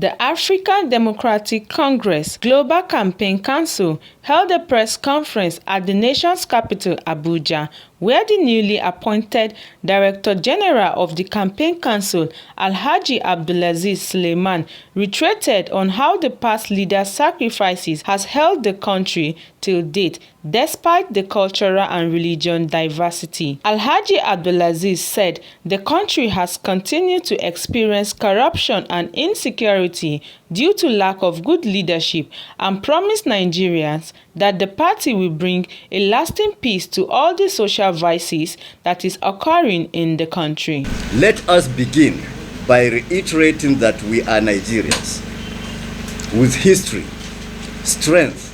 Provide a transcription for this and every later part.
The African Democratic Congress Global Campaign Council held a press conference at the nation's capital, Abuja, where the newly appointed Director General of the Campaign Council, Alhaji Abdulaziz Suleiman, reiterated on how the past leaders' sacrifices has held the country till date, despite the cultural and religion diversity. Alhaji Abdulaziz said the country has continued to experience corruption and insecurity due to lack of good leadership, and promised Nigerians that the party will bring a lasting peace to all the social vices that is occurring in the country. Let us begin by reiterating that we are Nigerians with history, strength,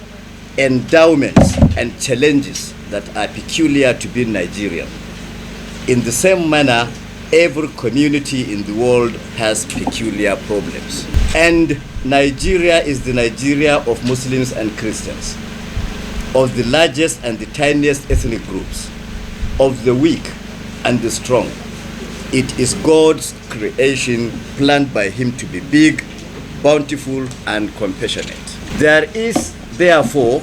endowments and challenges that are peculiar to being Nigerian. In the same manner, every community in the world has peculiar problems. And Nigeria is the Nigeria of Muslims and Christians, of the largest and the tiniest ethnic groups, of the weak and the strong. It is God's creation, planned by Him to be big, bountiful, and compassionate. There is, therefore,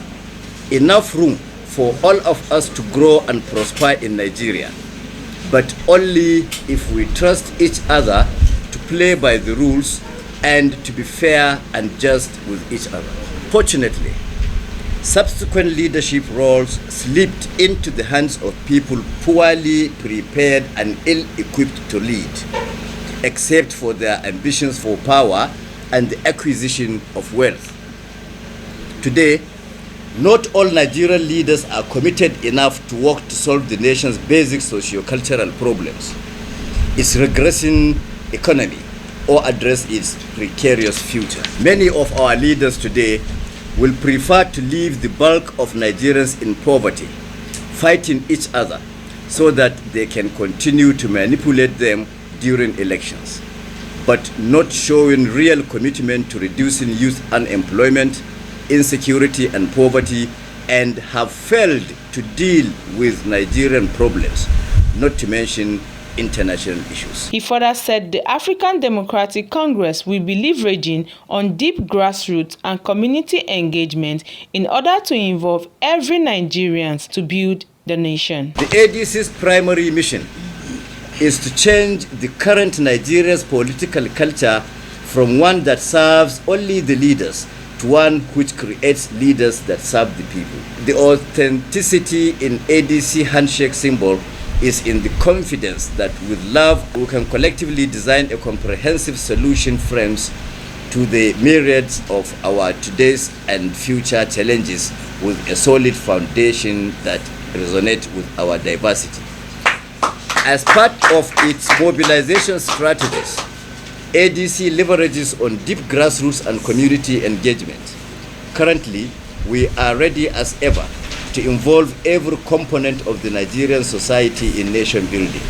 enough room for all of us to grow and prosper in Nigeria, but only if we trust each other to play by the rules and to be fair and just with each other. Fortunately, subsequent leadership roles slipped into the hands of people poorly prepared and ill-equipped to lead, except for their ambitions for power and the acquisition of wealth. Today, not all Nigerian leaders are committed enough to work to solve the nation's basic socio-cultural problems, its regressing economy, or address its precarious future. Many of our leaders today will prefer to leave the bulk of Nigerians in poverty, fighting each other so that they can continue to manipulate them during elections, but not showing real commitment to reducing youth unemployment, insecurity and poverty, and have failed to deal with Nigerian problems, not to mention international issues. He further said the African Democratic Congress will be leveraging on deep grassroots and community engagement in order to involve every Nigerian to build the nation. The ADC's primary mission is to change the current Nigeria's political culture from one that serves only the leaders to one which creates leaders that serve the people. The authenticity in ADC handshake symbol is in the confidence that with love we can collectively design a comprehensive solution frames to the myriads of our today's and future challenges with a solid foundation that resonates with our diversity. As part of its mobilization strategies, ADC leverages on deep grassroots and community engagement. Currently, we are ready as ever to involve every component of the Nigerian society in nation building.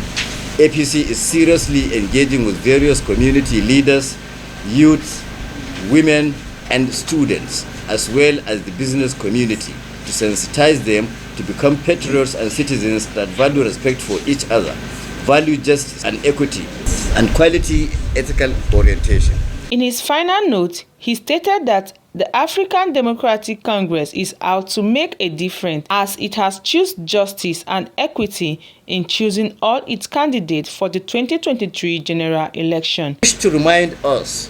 APC is seriously engaging with various community leaders, youths, women, and students, as well as the business community, to sensitize them to become patriots and citizens that value respect for each other, value justice and equity, and quality ethical orientation. In his final note, he stated that the African Democratic Congress is out to make a difference as it has chosen justice and equity in choosing all its candidates for the 2023 general election. I wish to remind us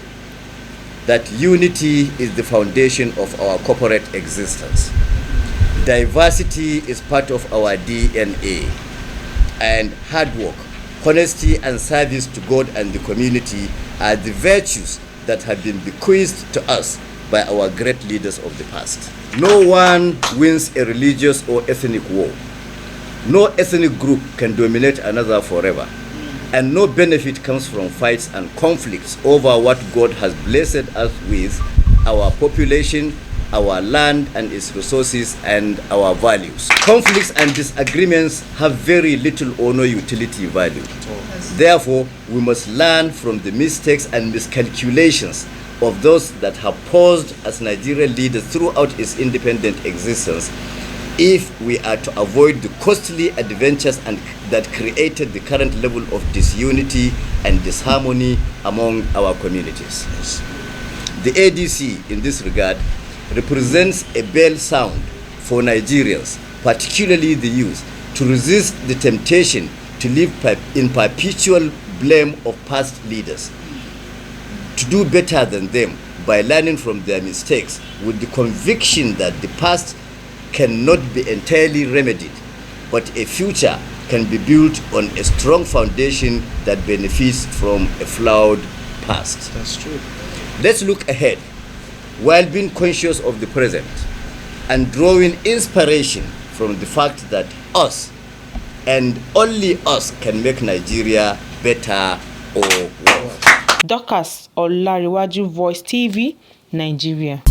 that unity is the foundation of our corporate existence. Diversity is part of our DNA, and hard work, honesty, and service to God and the community are the virtues that have been bequeathed to us by our great leaders of the past. No one wins a religious or ethnic war. No ethnic group can dominate another forever. And no benefit comes from fights and conflicts over what God has blessed us with, our population, our land and its resources, and our values. Conflicts and disagreements have very little or no utility value. Therefore, we must learn from the mistakes and miscalculations of those that have posed as Nigerian leaders throughout its independent existence, if we are to avoid the costly adventures that created the current level of disunity and disharmony among our communities. The ADC, in this regard, represents a bell sound for Nigerians, particularly the youth, to resist the temptation to live in perpetual blame of past leaders, to do better than them by learning from their mistakes with the conviction that the past cannot be entirely remedied, but a future can be built on a strong foundation that benefits from a flawed past. That's true. Let's look ahead while being conscious of the present and drawing inspiration from the fact that us and only us can make Nigeria better or worse. Dorcas Olariwaju, Voice TV, Nigeria.